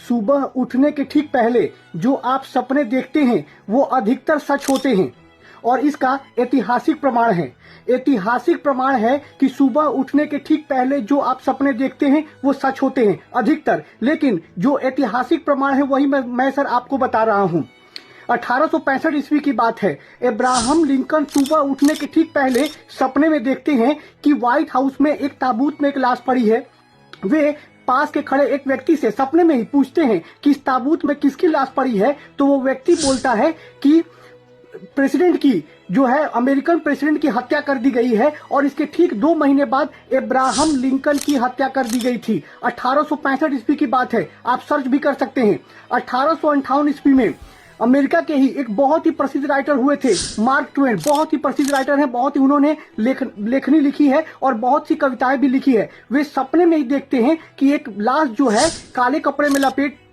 सुबह उठने के ठीक पहले जो आप सपने देखते हैं वो अधिकतर सच होते हैं और इसका ऐतिहासिक प्रमाण है। ऐतिहासिक प्रमाण है कि सुबह उठने के ठीक पहले जो आप सपने देखते हैं वो सच होते हैं अधिकतर। लेकिन जो ऐतिहासिक प्रमाण है वही मैं सर आपको बता रहा हूं। 1865 ईस्वी की बात है। अब्राहम लिंकन सुबह उठने के ठीक पहले सपने में देखते हैं कि व्हाइट हाउस में एक ताबूत में एक लाश पड़ी है। वे पास के खड़े एक व्यक्ति से सपने में ही पूछते हैं कि इस ताबूत में किसकी लाश पड़ी है। तो वो व्यक्ति बोलता है कि प्रेसिडेंट की जो है अमेरिकन प्रेसिडेंट की हत्या कर दी गई है और इसके ठीक 2 महीने बाद अब्राहम लिंकन की हत्या कर दी गई थी। 1865 ईस्वी की बात है, आप सर्च भी कर सकते हैं। 1858 ईस्वी में अमेरिका के ही एक बहुत ही प्रसिद्ध राइटर हुए थे मार्क ट्वेन। बहुत ही प्रसिद्ध राइटर हैं, बहुत ही उन्होंने लेखनी लिखी है और बहुत सी कविताएं भी लिखी है। वे सपने में ही देखते हैं कि एक लाश जो है काले कपड़े में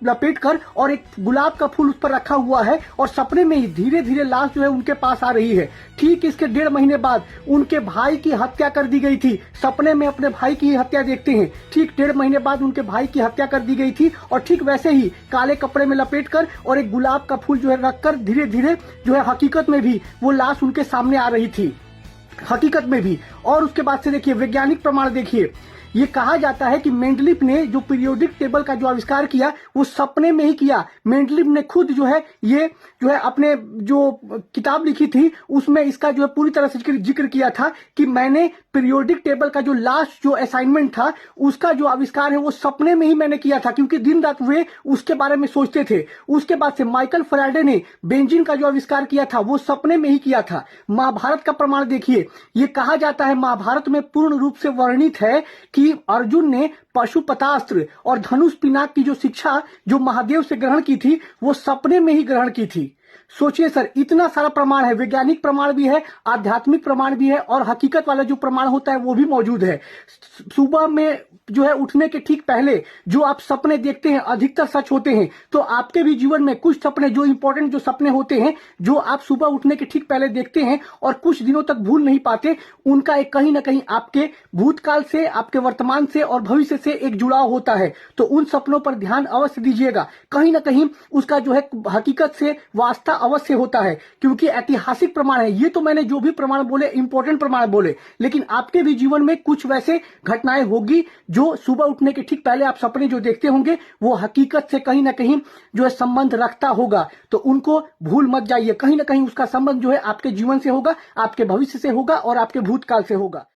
लपेट कर और एक गुलाब का फूल उस पर रखा हुआ है और सपने में ही धीरे धीरे लाश जो है उनके पास आ रही है। ठीक इसके 1.5 महीने बाद उनके भाई की हत्या कर दी गई थी। सपने में अपने भाई की हत्या देखते हैं। ठीक 1.5 महीने बाद उनके भाई की हत्या कर दी गई थी और ठीक वैसे ही काले कपड़े में लपेट कर और एक गुलाब का फूल जो है रखकर धीरे धीरे जो है हकीकत में भी वो लाश उनके सामने आ रही थी, हकीकत में भी। और उसके बाद से देखिए वैज्ञानिक प्रमाण देखिए। ये कहा जाता है कि मेंडलीफ ने जो पीरियोडिक टेबल का जो आविष्कार किया वो सपने में ही किया। मेंडलीफ ने खुद जो है ये जो है अपने जो किताब लिखी थी उसमें इसका जो है पूरी तरह से जिक्र किया था कि मैंने पीरियोडिक टेबल का जो लास्ट जो असाइनमेंट था उसका जो आविष्कार है वो सपने में ही मैंने किया था, क्योंकि दिन रात वे उसके बारे में सोचते थे। उसके बाद से माइकल फैराडे ने बेंजीन का जो आविष्कार किया था वो सपने में ही किया था। महाभारत का प्रमाण देखिए। ये कहा जाता है महाभारत में पूर्ण रूप से वर्णित है कि अर्जुन ने पशुपतास्त्र और धनुष पिनाक की जो शिक्षा जो महादेव से ग्रहण की थी वो सपने में ही ग्रहण की थी। सोचिए सर, इतना सारा प्रमाण है, वैज्ञानिक प्रमाण भी है, आध्यात्मिक प्रमाण भी है और हकीकत वाला जो प्रमाण होता है वो भी मौजूद है। सुबह में जो है उठने के ठीक पहले जो आप सपने देखते हैं अधिकतर सच होते हैं। तो आपके भी जीवन में कुछ सपने जो इंपॉर्टेंट जो सपने होते हैं जो आप सुबह उठने के ठीक पहले देखते हैं और कुछ दिनों तक भूल नहीं पाते, उनका एक कहीं ना कहीं आपके भूतकाल से, आपके वर्तमान से और भविष्य से एक जुड़ाव होता है। तो उन सपनों पर ध्यान अवश्य दीजिएगा। कहीं ना कहीं उसका जो है हकीकत से वास्ता अवश्य होता है, क्योंकि ऐतिहासिक प्रमाण है। ये तो मैंने जो भी प्रमाण बोले इंपॉर्टेंट प्रमाण बोले, लेकिन आपके भी जीवन में कुछ वैसे घटनाएं होगी जो सुबह उठने के ठीक पहले आप सपने जो देखते होंगे वो हकीकत से कहीं ना कहीं जो है संबंध रखता होगा। तो उनको भूल मत जाइए। कहीं ना कहीं उसका संबंध जो है आपके जीवन से होगा, आपके भविष्य से होगा और आपके भूतकाल से होगा।